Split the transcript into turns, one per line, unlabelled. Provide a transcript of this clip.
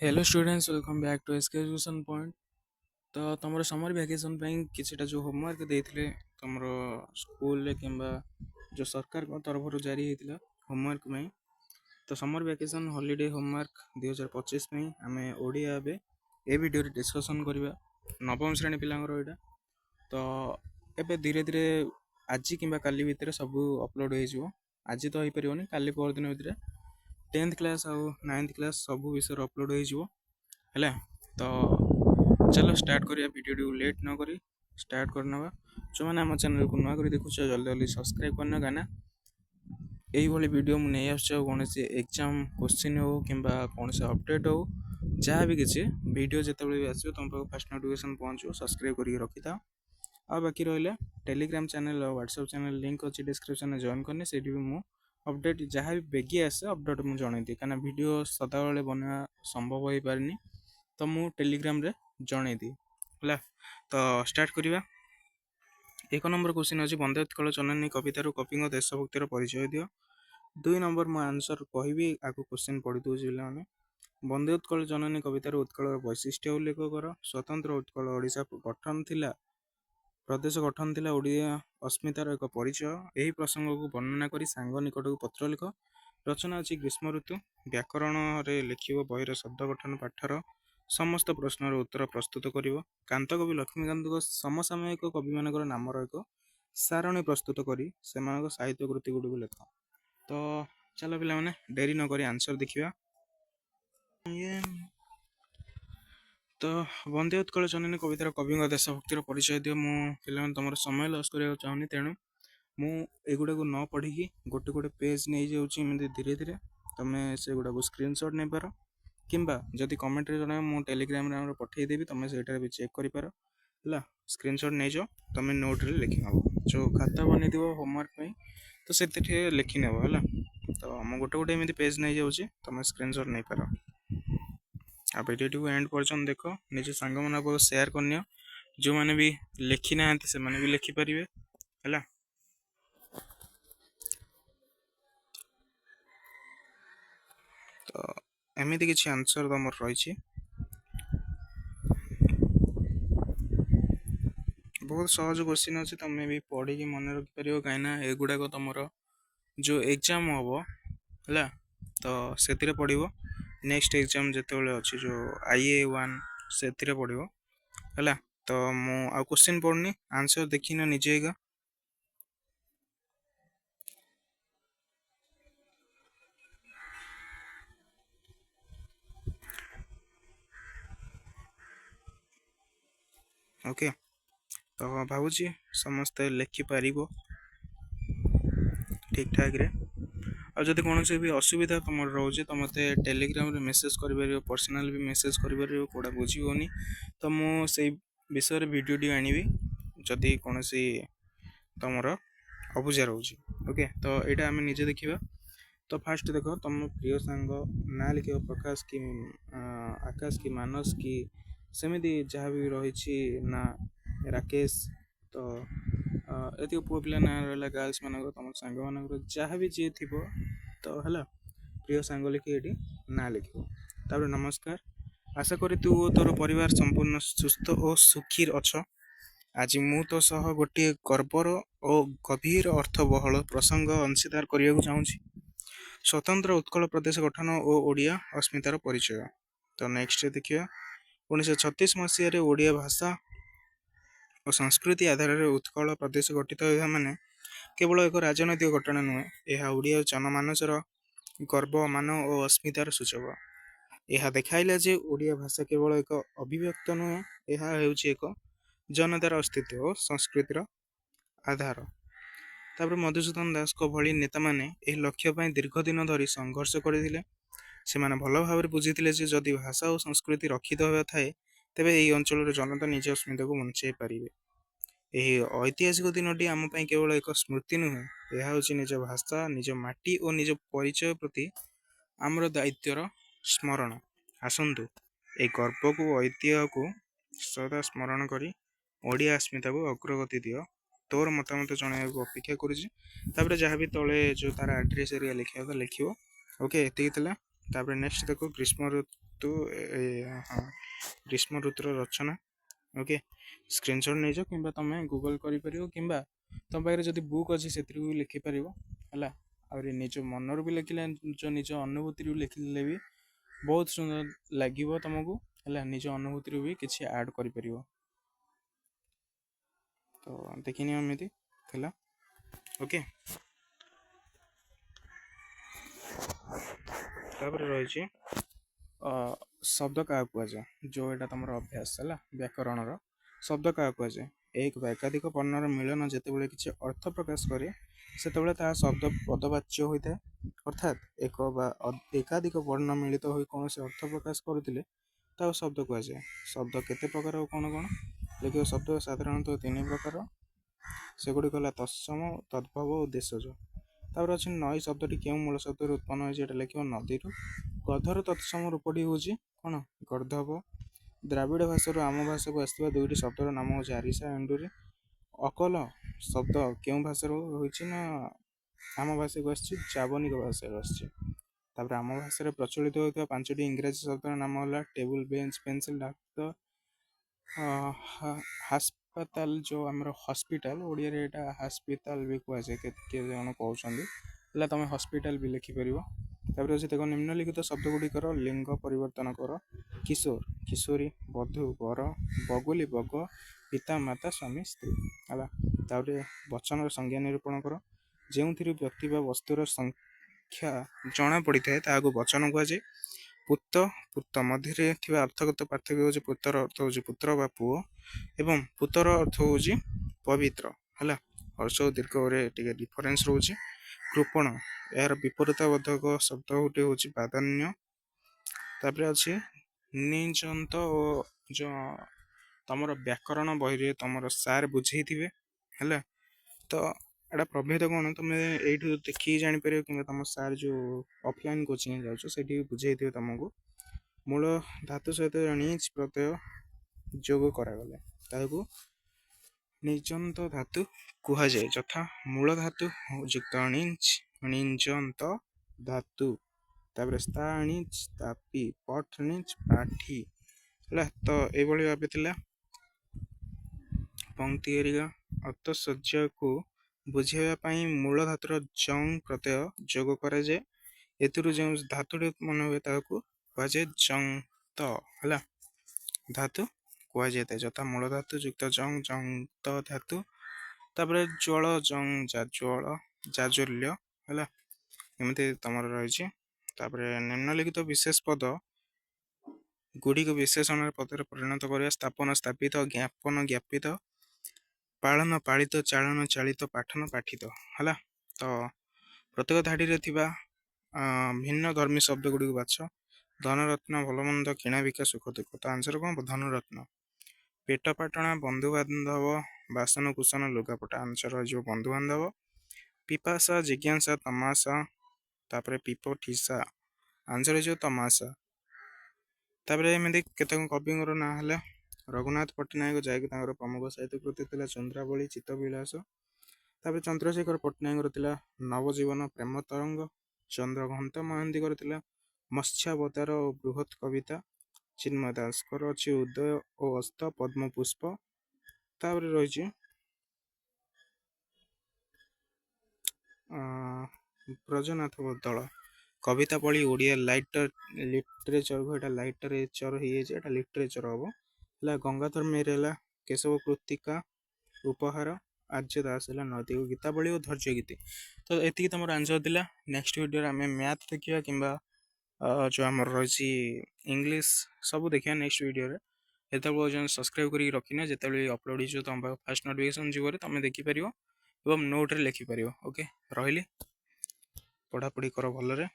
Hello students, welcome back to education point. तो तुम summer vacation किसी जो होमवर्क देते तुम स्कूल कि जो सरकार तरफ जारी होता होमवर्क में। तो समर वैकेशन हॉलीडे होमवर्क 2025 आम ओडिया ए वीडियो डिस्कसन करवा नवम श्रेणी पिलांगर यहाँ। तो एबे धीरे धीरे आज कि काली भितर सब अपलोड हो आज तो हो पारे काली परदिन भितर 10th क्लास आउ 9th क्लास सब विषय अपलोड हो। तो चलो स्टार्ट करिया वीडियो लेट न करी स्टार्ट करना। जो मैंने आम चैनल को नुआ कर देखुच जल्दी जल्दी सब्सक्राइब करना गाना यही वीडियो मुझे कौन एग्जाम क्वेश्चन हो कि कौन से अपडेट हो जहाँ भी किसी वीडियो जिते भी आसो तुम पाक फास्ट नोटिफिकेशन पहुँचो सब्सक्राइब करके रखी था। आ बाकी रहा टेलीग्राम चैनल और व्हाट्सएप चैनल लिंक अच्छी डिस्क्रिप्शन में जॉइन करनी से भी मुझे अपडेट जहाँ भी बेगी आसे अपडेट मुझे जनईदी कहीं वीडियो सदाबले बनवा संभव हो पारे तो मु टेलीग्राम रे जनईदी है। तो स्टार्ट करवा। एक नंबर क्वेश्चन अच्छी वंदे उत्कल जननी कवितार कवि देशभक्तिर परिचय दियो। 2 नंबर मु आंसर कहबी आगे क्वेश्चन पढ़ी दूसरी पे वंदे उत्कल जननी कवितार उत्कल वैशिष्ट्य उल्लेख कर। स्वतंत्र उत्कल ओडिशा गठन थिला प्रदेश गठन थिला ओडिया अस्मितार एक परिचय। यही प्रसंग को वर्णना करी सांग निकट को पत्र लिख। रचना अच्छी ग्रीष्म ऋतु व्याकरण रे लिखिब बहिर शब्द गठन पाठर समस्त प्रश्नर उत्तर प्रस्तुत करिवो। कांतकवि लक्ष्मीकांत समसामयिक कवि मानकर नामर एक सारणी प्रस्तुत करी सेमानक साहित्य कृति गुड़ भी लेख। तो चलो पिला माने डेरी न करी आंसर देखिबा। तो वंदे उत्कल जननी कवितार कवि देशभक्तिर परिचय दियो। मु पिला तुम समय लॉस करने चाहूनी तेणु मु एगुड़ा को न पढ़ी गोटे गोटे पेज नहीं जाऊँगी धीरे धीरे तुम्हें से गुड़ा को स्क्रीनशॉट नहीं पार कि जदि कमेंट रे जन मु टेलीग्राम रे पठेदेवी तुम्हें से भी चेक कर पार है। स्क्रीनशॉट नहीं जाओ तुम नोट रे लिखी नब जो खाता बनी होमवर्क में तो से लिखी नब है। तो मु गोटे गोटे एमती पेज नहीं जाऊँगी तुम स्क्रीनशॉट नहीं पार। आ वीडियो को एंड पर्यटन देख निज सांग मान सेयार करनी जो मैंने भी लिखी ना से भी लिखिपारे है। तो एमती किसी आंसर तुम रही बहुत सहज क्वेश्चन अच्छे तुम भी पढ़ी मन रखिपर कहीं एगुड़ाक तुम जो एग्जाम हम है तो से पढ़ो नेक्स्ट एग्जाम जिते अच्छी जो IA1 से पढ़ो है। तो मु आ क्वेश्चन पढ़नी आंसर देखी ना निजे का। ओके तो भावुची समस्ते लिखिपर ठीक ठाक रे। और जब कौन भी असुविधा तुम रोचे तो मत टेलीग्राम रे मेसेज कर पर्सनाल भी मेसेज कर कौटा बुझीगनी तो मुझे विषय वीडियो आनी जदि कौन तुम अबुझा रोचे। ओके तो यहाँ आम निजे देखा। तो फास्ट देख तुम प्रिय सांग ना लिख प्रकाश कि आकाश कि मानस कि सेमती जहाँ भी रही ना राकेश। तो ये पुआ पिला ना रहा गर्ल्स मान तुम सांग मान जहाँ भी जी थी तो है प्रिय सांग लिखी ये ना लिख। नमस्कार आशा करी तू तोर परिवार संपूर्ण सुस्थ और सुखी अच्छ। आज मु तो सह गोटे गर्वर और गभीर अर्थबहल प्रसंग अंशीदार करने को चाहूँगी। स्वतंत्र उत्कल प्रदेश गठन और ओडिया अस्मितार परिचय। तो नेक्स्ट देखिए 1936 मसीह ओडिया भाषा और संस्कृति आधार में उत्कल प्रदेश गठित होगा माने केवल एक राजनैतिक घटना नुहे यह ओडिया जनमानसर गर्व मान और अस्मितार सूचक। यह देखाइला जे ओडिया भाषा केवल एक अभिव्यक्त नुहे यह एक जनतार अस्तित्व और संस्कृतिर आधार। तापर मधुसूदन दास को भली नेता माने एह लक्ष्य पाई दीर्घ दिन धरी संघर्ष करथिले। सेमाने भल भाव बुझीथिले जे जदि भाषा और संस्कृति रक्षित होगा थाए तेबे एही अंचल जनता निज अस्मिता को बंचाई पारिबे। एही ऐतिहासिक दिनटी आम पाई केवल एक स्मृति नुहे यह होची निज भाषा निज माटी और निज परिचय प्रति आमर दायित्वर स्मरण। आसंतु ए गर्व को ऐतिह्य को सदा स्मरण करी ओडिया अस्मिता को अग्रगति दियो। तोर मतामत जन को अपेक्षा कर जहाँ भी तले जो तार आड्रेस एरिया लिखा था लिखो। ओके ये नेक्स्ट देखो ग्रीष्म ଋତୁ ହଁ ଗ୍ରୀଷ୍ମ ଋତୁର ରଚନା। ଓକେ, ସ୍କ୍ରିନଶଟ୍ ନେଇଯାଅ କିମ୍ବା ତୁମେ ଗୁଗଲ୍ କରିପାରିବ କିମ୍ବା ତୁମ ପାଖରେ ଯଦି ବୁକ୍ ଅଛି ସେଥିରୁ ବି ଲେଖିପାରିବ ହେଲା। ଆହୁରି ନିଜ ମନରୁ ବି ଲେଖିଲେ ନିଜ ଅନୁଭୂତିରୁ ଲେଖିଲେ ବି ବହୁତ ସୁନ୍ଦର ଲାଗିବ ତୁମକୁ ହେଲା। ନିଜ ଅନୁଭୂତିରୁ ବି କିଛି ଆଡ଼୍ କରିପାରିବ। ତ ଦେଖିନିଅ ଏମିତି ଥିଲା। ଓକେ, ତାପରେ ରହିଛି ଶବ୍ଦ କାହାକୁ କୁହାଯାଏ। ଯେଉଁ ଏଇଟା ତୁମର ଅଭ୍ୟାସ ହେଲା ବ୍ୟାକରଣର। ଶବ୍ଦ କାହାକୁ କୁହାଯାଏ? ଏକ ବା ଏକାଧିକ ବର୍ଣ୍ଣର ମିଳନ ଯେତେବେଳେ କିଛି ଅର୍ଥ ପ୍ରକାଶ କରେ ସେତେବେଳେ ତାହା ଶବ୍ଦ ପଦବାଚ୍ୟ ହୋଇଥାଏ। ଅର୍ଥାତ୍ ଏକ ବା ଏକାଧିକ ବର୍ଣ୍ଣ ମିଳିତ ହୋଇ କୌଣସି ଅର୍ଥ ପ୍ରକାଶ କରୁଥିଲେ ତାକୁ ଶବ୍ଦ କୁହାଯାଏ। ଶବ୍ଦ କେତେ ପ୍ରକାର ଓ କ'ଣ କ'ଣ? ଲେଖିବ ଶବ୍ଦ ସାଧାରଣତଃ 3 ପ୍ରକାର। ସେଗୁଡ଼ିକ ହେଲା ତତ୍ସମ, ତଦ୍ଭବ ଓ ଦେଶଜ। ତାପରେ ଅଛି ନଈ ଶବ୍ଦଟି କେଉଁ ମୂଳ ଶବ୍ଦରୁ ଉତ୍ପନ୍ନ ହୋଇଛି? ଏଟା ଲେଖିବ ନଦୀରୁ। ଗର୍ଦ୍ଧର ତତ୍ସମ ରୂପଟି ହେଉଛି କ'ଣ? ଗର୍ଦ୍ଧବ। ଦ୍ରାବିଡ଼ ଭାଷାରୁ ଆମ ଭାଷାକୁ ଆସିଥିବା 2ଟି ଶବ୍ଦର ନାମ ହେଉଛି ଆରିସା, ଏଣ୍ଡୁରି। ଅକଲ ଶବ୍ଦ କେଉଁ ଭାଷାରୁ ହୋଇଛି ନା ଆମ ଭାଷାକୁ ଆସିଛି? ଜାବନିକ ଭାଷାରୁ ଆସିଛି। ତାପରେ ଆମ ଭାଷାରେ ପ୍ରଚଳିତ ହେଉଥିବା 5ଟି ଇଂରାଜୀ ଶବ୍ଦର ନାମ ହେଲା ଟେବୁଲ, ବେଞ୍ଚ, ପେନ୍ସିଲ୍, ଡାକ୍ତର, ହାସ୍ପାତାଲ। ଯେଉଁ ଆମର ହସ୍ପିଟାଲ, ଓଡ଼ିଆରେ ଏଇଟା ହାସ୍ପିତାଲ ବି କୁହାଯାଏ, କେତେ ଜଣ କହୁଛନ୍ତି ହେଲା। ତୁମେ ହସ୍ପିଟାଲ ବି ଲେଖିପାରିବ। ତାପରେ ଅଛି ଦେଖ ନିମ୍ନଲିଖିତ ଶବ୍ଦ ଗୁଡ଼ିକର ଲିଙ୍ଗ ପରିବର୍ତ୍ତନ କର। କିଶୋର, କିଶୋରୀ, ବଧୂ, ବର, ବଗୁଲି, ବଗ, ପିତା, ମାତା, ସ୍ୱାମୀ, ସ୍ତ୍ରୀ ହେଲା। ତାପରେ ବଚନର ସଂଜ୍ଞା ନିରୂପଣ କର। ଯେଉଁଥିରୁ ବ୍ୟକ୍ତି ବା ବସ୍ତୁର ସଂଖ୍ୟା ଜଣା ପଡ଼ିଥାଏ ତାହାକୁ ବଚନ କୁହାଯାଏ। ପୁତ, ପୁତ ମଧ୍ୟରେ ଥିବା ଅର୍ଥଗତ ପାର୍ଥକ୍ୟ ହେଉଛି ପୁତର ଅର୍ଥ ହେଉଛି ପୁତ୍ର ବା ପୁଅ ଏବଂ ପୁତର ଅର୍ଥ ହେଉଛି ପବିତ୍ର ହେଲା। ହର୍ଷ ଓ ଦୀର୍ଘରେ ଟିକେ ଡିଫରେନ୍ସ ରହୁଛି। କୃପଣ, ଏହାର ବିପରୀତବୋଧକ ଶବ୍ଦ ଗୋଟେ ହେଉଛି ପ୍ରାଧାନ୍ୟ। ତାପରେ ଅଛି ନିଯନ୍ତ ଓ ଯେଉଁ ତମର ବ୍ୟାକରଣ ବହିରେ ତମର ସାର୍ ବୁଝେଇଥିବେ ହେଲା। ତ ଏଇଟା ପ୍ରଭେଦ କ'ଣ ତୁମେ ଏଇଠୁ ଦେଖିକି ଜାଣିପାରିବ କିମ୍ବା ତମ ସାର୍ ଯେଉଁ ଅଫଲାଇନ୍ କୋଚିଂ ଯାଉଛ ସେଇଠି ବୁଝେଇଥିବେ ତୁମକୁ। ମୂଳ ଧାତୁ ସହିତ ନିଜ ପ୍ରତ୍ୟୟ ଯୋଗ କରାଗଲେ ତାହାକୁ ନିଯନ୍ତ ଧାତୁ କୁହାଯାଏ। ଯଥା ମୂଳ ଧାତୁ ଯୁକ୍ତ ଣିଞ୍ଚ, ଣିଞ୍ଜନ୍ତ ଧାତୁ। ତାପରେ ସ୍ଥାଣିଚ, ତାପି, ପଠଣିଚ, ପାଠି ହେଲା। ତ ଏଇଭଳି ଭାବେ ଥିଲା ପଂକ୍ତି ଏରିକା। ଅର୍ଥଶଯ୍ୟକୁ ବୁଝାଇବା ପାଇଁ ମୂଳ ଧାତୁର ଜଂ ପ୍ରତ୍ୟୟ ଯୋଗ କରାଯାଏ। ଏଥିରୁ ଯେଉଁ ଧାତୁଟି ମନେ ହୁଏ ତାହାକୁ କୁହାଯାଏ ଜନ୍ତ ହେଲା। ଧାତୁ କୁହାଯାଇଥାଏ ଯଥା ମୂଳ ଧାତୁ ଯୁକ୍ତ ଜଂ, ଜନ୍ତ ଧାତୁ। ତାପରେ ଜ୍ୱଳ, ଜଂ, ଜାଜ୍ୱଳ, ଜାଜ୍ୱଲ୍ୟ ହେଲା। ଏମିତି ତମର ରହିଛି। ତାପରେ ନିମ୍ନଲିଖିତ ବିଶେଷ ପଦ ଗୁଡ଼ିକୁ ବିଶେଷଣର ପଦରେ ପରିଣତ କରିବା। ସ୍ଥାପନ, ସ୍ଥାପିତ, ଜ୍ଞାପନ, ଜ୍ଞାପିତ, ପାଳନ, ପାଳିତ, ଚାଳନ, ଚାଳିତ, ପାଠନ, ପାଠିତ ହେଲା। ତ ପ୍ରତ୍ୟେକ ଧାଡ଼ିରେ ଥିବା ଭିନ୍ନ ଧର୍ମୀ ଶବ୍ଦ ଗୁଡ଼ିକୁ ବାଛ। ଧନରତ୍ନ, ଭଲମନ୍ଦ, କିଣା ବିକା, ସୁଖ ଦୁଃଖ। ତ ଆନ୍ସର କ'ଣ? ଧନରତ୍ନ। ପେଟ ପାଟଣା, ବନ୍ଧୁବାନ୍ଧବ, ବାସନ କୁସନ, ଲୁଗାପଟା। ଆନ୍ସର ରହିଯିବ ବନ୍ଧୁବାନ୍ଧବ। ପିପାସା, ଜିଜ୍ଞାସା, ତମାସା। ତାପରେ ପିପଠିସା, ଆନ୍ସର ହେଇଯିବ ତମାସା। ତାପରେ ଏମିତି କେତେକ କବିଙ୍କର ନାଁ ହେଲା ରଘୁନାଥ ପଟ୍ଟନାୟକ, ଯାହାକି ତାଙ୍କର ପ୍ରମୁଖ ସାହିତ୍ୟ କୃତି ଥିଲା ଚନ୍ଦ୍ରାବଳୀ, ଚିତ୍ତବିଳାସ। ତାପରେ ଚନ୍ଦ୍ରଶେଖର ପଟ୍ଟନାୟକର ଥିଲା ନବଜୀବନ, ପ୍ରେମ ତରଙ୍ଗ। ଚନ୍ଦ୍ରଘଣ୍ଟ ମହାନ୍ତିଙ୍କର ଥିଲା ମତ୍ସ୍ୟାବତାର ଓ ବୃହତ୍ କବିତା। ଚିନ୍ମୟ ଦାସଙ୍କର ଅଛି ଉଦୟ ଓ ଅସ୍ତ, ପଦ୍ମପୁଷ୍ପ। ତାପରେ ରହିଛି ବ୍ରଜନାଥ ଦଳ କବିତା ପଢ଼ି ଓଡ଼ିଆ ଲିଟରେଚରକୁ ଏଇଟା ଲାଇଟରେଚର ହେଇଯାଇଛି, ଏଇଟା ଲିଟରେଚର ହବ ହେଲା। ଗଙ୍ଗାଧର ମେହେର ହେଲା କେଶବ କୃତିକା, ଉପହାର। ଆର୍ଯ୍ୟ ଦାସ ହେଲା ନୈତିକ ଗୀତାବଳୀ ଓ ଧୈର୍ଯ୍ୟ ଗୀତି। ତ ଏତିକି ତମର ଆନ୍ସର ଥିଲା। ନେକ୍ସଟ ଭିଡ଼ିଓରେ ଆମେ ମ୍ୟାଥ୍ ଦେଖିବା କିମ୍ବା ଯେଉଁ ଆମର ରହିଛି ଇଂଲିଶ ସବୁ ଦେଖିବା ନେକ୍ସଟ ଭିଡ଼ିଓରେ। ଯେତେବେଳେ ପର୍ଯ୍ୟନ୍ତ ସବସ୍କ୍ରାଇବ୍ କରିକି ରଖିନା, ଯେତେବେଳେ ଅପଲୋଡ଼ ହେଇଯିବ ତମ ପାଖକୁ ଫାଷ୍ଟ ନୋଟିଫିକେସନ୍ ଯିବରେ ତମେ ଦେଖିପାରିବ ଏବଂ ନୋଟ୍ରେ ଲେଖିପାରିବ। ଓକେ, ରହିଲି। ପଢ଼ାପଢ଼ି କର ଭଲରେ।